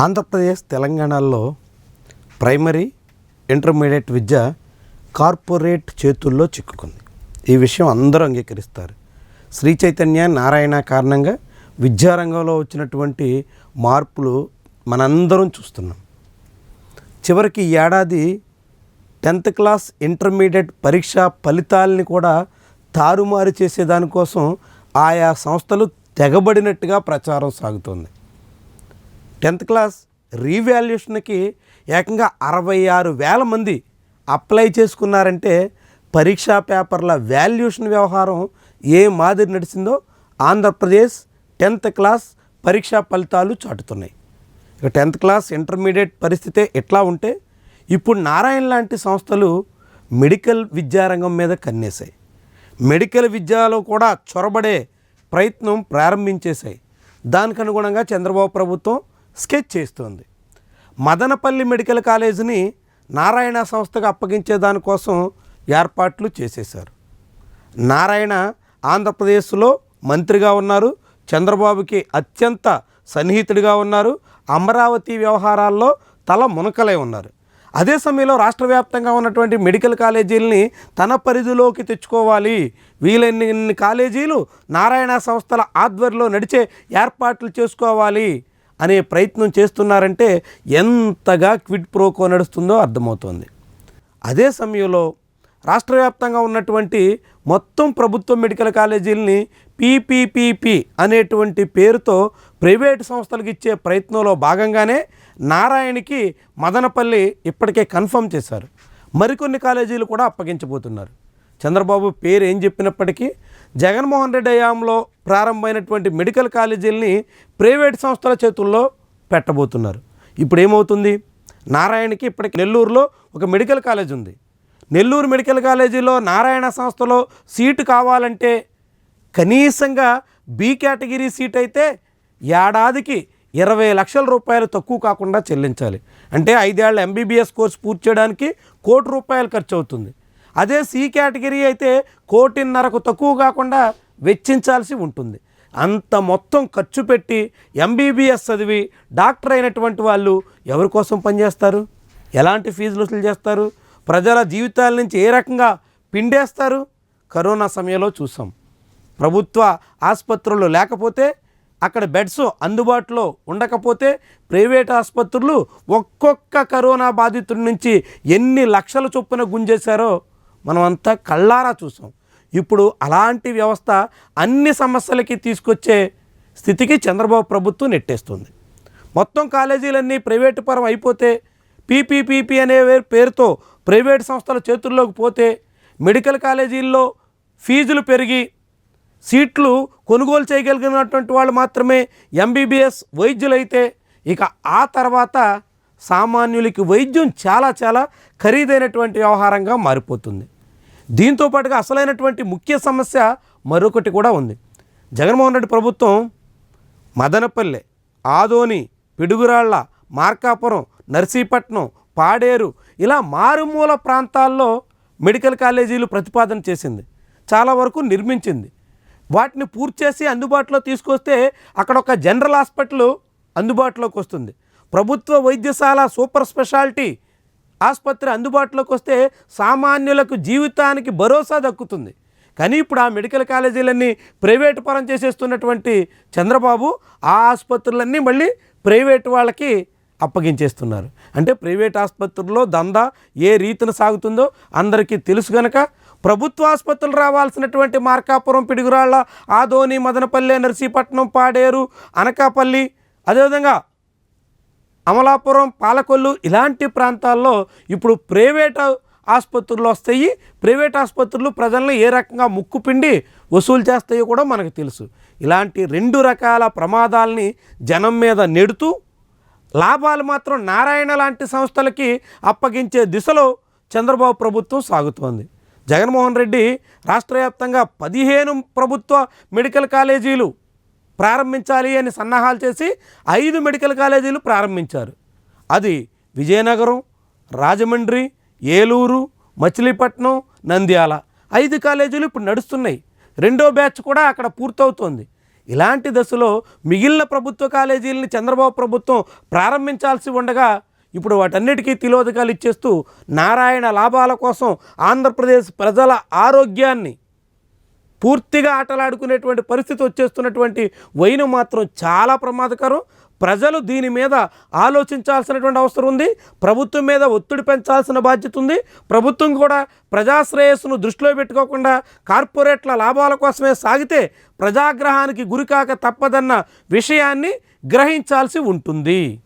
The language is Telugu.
ఆంధ్రప్రదేశ్ తెలంగాణలో ప్రైమరీ ఇంటర్మీడియట్ విద్య కార్పొరేట్ చేతుల్లో చిక్కుకుంది. ఈ విషయం అందరూ అంగీకరిస్తారు. శ్రీ చైతన్య నారాయణ కారణంగా విద్యారంగంలో వచ్చినటువంటి మార్పులు మనందరం చూస్తున్నాం. చివరికి ఈ ఏడాది 10th క్లాస్ ఇంటర్మీడియట్ పరీక్ష ఫలితాలని కూడా తారుమారు చేసేదానికోసం ఆయా సంస్థలు తెగబడినట్టుగా ప్రచారం సాగుతోంది. 10th క్లాస్ రీవాల్యుయేషన్కి ఏకంగా 66,000 మంది అప్లై చేసుకున్నారంటే పరీక్షా పేపర్ల వాల్యుయేషన్ వ్యవహారం ఏ మాదిరి నడిచిందో ఆంధ్రప్రదేశ్ 10th క్లాస్ పరీక్షా ఫలితాలు చాటుతున్నాయి. ఇక 10th క్లాస్ ఇంటర్మీడియట్ పరిస్థితే ఎట్లా ఉంటే ఇప్పుడు నారాయణ లాంటి సంస్థలు మెడికల్ విద్యారంగం మీద కన్నేశాయి. మెడికల్ విద్యలో కూడా చొరబడే ప్రయత్నం ప్రారంభించేశాయి. దానికి అనుగుణంగా చంద్రబాబు ప్రభుత్వం స్కెచ్ చేస్తోంది. మదనపల్లి మెడికల్ కాలేజీని నారాయణ సంస్థకు అప్పగించే దానికోసం ఏర్పాట్లు చేసేశారు. నారాయణ ఆంధ్రప్రదేశ్లో మంత్రిగా ఉన్నారు, చంద్రబాబుకి అత్యంత సన్నిహితుడిగా ఉన్నారు, అమరావతి వ్యవహారాల్లో తల మునకలై ఉన్నారు. అదే సమయంలో రాష్ట్ర వ్యాప్తంగా ఉన్నటువంటి మెడికల్ కాలేజీలని తన పరిధిలోకి తెచ్చుకోవాలి, వీలైనన్ని కాలేజీలు నారాయణ సంస్థల ఆధ్వర్యంలో నడిచే ఏర్పాట్లు చేసుకోవాలి అనే ప్రయత్నం చేస్తున్నారంటే ఎంతగా క్విడ్ ప్రోకో నడుస్తుందో అర్థమవుతోంది. అదే సమయంలో రాష్ట్ర వ్యాప్తంగా ఉన్నటువంటి మొత్తం ప్రభుత్వ మెడికల్ కాలేజీలని పీపీపీపీ అనేటువంటి పేరుతో ప్రైవేటు సంస్థలకు ఇచ్చే ప్రయత్నంలో భాగంగానే నారాయణకి మదనపల్లి ఇప్పటికే కన్ఫర్మ్ చేశారు. మరికొన్ని కాలేజీలు కూడా అప్పగించబోతున్నారు. చంద్రబాబు పేరు ఏం చెప్పినప్పటికీ జగన్మోహన్ రెడ్డి హయాంలో ప్రారంభమైనటువంటి మెడికల్ కాలేజీలని ప్రైవేట్ సంస్థల చేతుల్లో పెట్టబోతున్నారు. ఇప్పుడు ఏమవుతుంది? నారాయణకి ఇప్పటికి నెల్లూరులో ఒక మెడికల్ కాలేజ్ ఉంది. నెల్లూరు మెడికల్ కాలేజీలో నారాయణ సంస్థలో సీటు కావాలంటే కనీసంగా బి కేటగిరీ సీట్ అయితే ఏడాదికి 20 లక్షల రూపాయలు తక్కువ కాకుండా చెల్లించాలి. అంటే 5 ఏళ్ల ఎంబీబీఎస్ కోర్సు పూర్తి చేయడానికి ₹1 కోటి ఖర్చు అవుతుంది. అదే సి కేటగిరీ అయితే ₹1.5 కోటి తక్కువ కాకుండా వెచ్చించాల్సి ఉంటుంది. అంత మొత్తం ఖర్చు పెట్టి ఎంబీబీఎస్ చదివి డాక్టర్ అయినటువంటి వాళ్ళు ఎవరి కోసం పనిచేస్తారు? ఎలాంటి ఫీజులు వసూలు చేస్తారు? ప్రజల జీవితాల నుంచి ఏ రకంగా పిండేస్తారు? కరోనా సమయంలో చూసాం. ప్రభుత్వ ఆసుపత్రులు లేకపోతే, అక్కడ బెడ్స్ అందుబాటులో ఉండకపోతే ప్రైవేట్ ఆసుపత్రులు ఒక్కొక్క కరోనా బాధితుడి నుంచి ఎన్ని లక్షల చొప్పున గుంజేశారో మనం అంతా కళ్ళారా చూసాం. ఇప్పుడు అలాంటి వ్యవస్థ అన్ని సమస్యలకి తీసుకొచ్చే స్థితికి చంద్రబాబు ప్రభుత్వం నెట్టేస్తుంది. మొత్తం కాలేజీలన్నీ ప్రైవేటు పరం అయిపోతే, పీపీపీపీ అనే పేరుతో ప్రైవేట్ సంస్థల చేతుల్లోకి పోతే, మెడికల్ కాలేజీల్లో ఫీజులు పెరిగి సీట్లు కొనుగోలు చేయగలిగినటువంటి వాళ్ళు మాత్రమే ఎంబీబీఎస్ వైద్యులైతే, ఇక ఆ తర్వాత సామాన్యులకి వైద్యం చాలా చాలా ఖరీదైనటువంటి వ్యవహారంగా మారిపోతుంది. దీంతోపాటుగా అసలైనటువంటి ముఖ్య సమస్య మరొకటి కూడా ఉంది. జగన్మోహన్ రెడ్డి ప్రభుత్వం మదనపల్లె, ఆదోని, పిడుగురాళ్ల, మార్కాపురం, నర్సీపట్నం, పాడేరు ఇలా మారుమూల ప్రాంతాల్లో మెడికల్ కాలేజీలు ప్రతిపాదన చేసింది. చాలా వరకు నిర్మించింది. వాటిని పూర్తి చేసి అందుబాటులో తీసుకొస్తే అక్కడ ఒక జనరల్ హాస్పిటల్ అందుబాటులోకి వస్తుంది. ప్రభుత్వ వైద్యశాల సూపర్ స్పెషాలిటీ ఆసుపత్రి అందుబాటులోకి వస్తే సామాన్యులకు జీవితానికి భరోసా దక్కుతుంది. కానీ ఇప్పుడు ఆ మెడికల్ కాలేజీలన్నీ ప్రైవేటు పరం చేసేస్తున్నటువంటి చంద్రబాబు ఆ ఆసుపత్రులన్నీ మళ్ళీ ప్రైవేటు వాళ్ళకి అప్పగించేస్తున్నారు. అంటే ప్రైవేట్ ఆసుపత్రుల్లో దందా ఏ రీతిన సాగుతుందో అందరికీ తెలుసు కనుక ప్రభుత్వ ఆసుపత్రులు రావాల్సినటువంటి మార్కాపురం, పిడుగురాళ్ల, ఆదోని, మదనపల్లె, నర్సీపట్నం, పాడేరు, అనకాపల్లి, అదేవిధంగా అమలాపురం, పాలకొల్లు ఇలాంటి ప్రాంతాల్లో ఇప్పుడు ప్రైవేట్ ఆసుపత్రులు వస్తాయి. ప్రైవేట్ ఆసుపత్రులు ప్రజలను ఏ రకంగా ముక్కుపిండి వసూలు చేస్తాయో కూడా మనకు తెలుసు. ఇలాంటి 2 రకాల ప్రమాదాలని జనం మీద నెడుతూ లాభాలు మాత్రం నారాయణ లాంటి సంస్థలకి అప్పగించే దిశలో చంద్రబాబు ప్రభుత్వం సాగుతోంది. జగన్మోహన్ రెడ్డి రాష్ట్ర వ్యాప్తంగా 15 ప్రభుత్వ మెడికల్ కాలేజీలు ప్రారంభించాలి అని సన్నాహాలు చేసి 5 మెడికల్ కాలేజీలు ప్రారంభించారు. అది విజయనగరం, రాజమండ్రి, ఏలూరు, మచిలీపట్నం, నంద్యాల 5 కాలేజీలు ఇప్పుడు నడుస్తున్నాయి. 2వ బ్యాచ్ కూడా అక్కడ పూర్తవుతోంది. ఇలాంటి దశలో మిగిలిన ప్రభుత్వ కాలేజీలని చంద్రబాబు ప్రభుత్వం ప్రారంభించాల్సి ఉండగా ఇప్పుడు వాటన్నిటికీ తిలోదకాలు ఇచ్చేస్తూ నారాయణ లాభాల కోసం ఆంధ్రప్రదేశ్ ప్రజల ఆరోగ్యాన్ని పూర్తిగా ఆటలాడుకునేటువంటి పరిస్థితి వచ్చేస్తున్నటువంటి వైనం మాత్రం చాలా ప్రమాదకరం. ప్రజలు దీని మీద ఆలోచించాల్సినటువంటి అవసరం ఉంది. ప్రభుత్వం మీద ఒత్తిడి పెంచాల్సిన బాధ్యత ఉంది. ప్రభుత్వం కూడా ప్రజాశ్రేయస్సును దృష్టిలో పెట్టుకోకుండా కార్పొరేట్ల లాభాల కోసమే సాగితే ప్రజాగ్రహానికి గురికాక తప్పదన్న విషయాన్ని గ్రహించాల్సి ఉంటుంది.